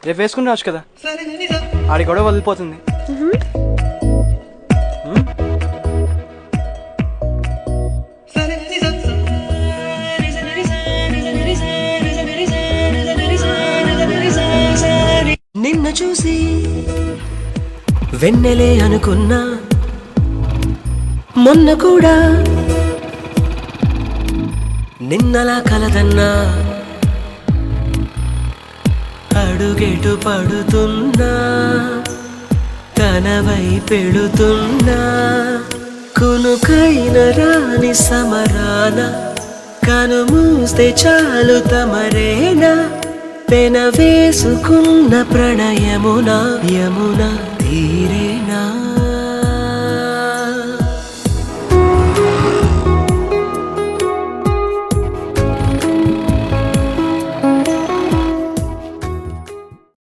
రేపు వేసుకుని రావచ్చు కదా, ఆడి గొడవ వదిలిపోతుంది. నిన్ను చూసి వెన్నెలే అనుకున్నా, మొన్న కూడా నిన్నలా కలదన్నా, అడుగెటు పడుతున్నా తనవై పెడుతున్నా, కునుకైన రాని సమరాన కనుమూస్తే చాలు తమరేనా, పెన వేసుకున్న ప్రణయమున యమున తీరేనా.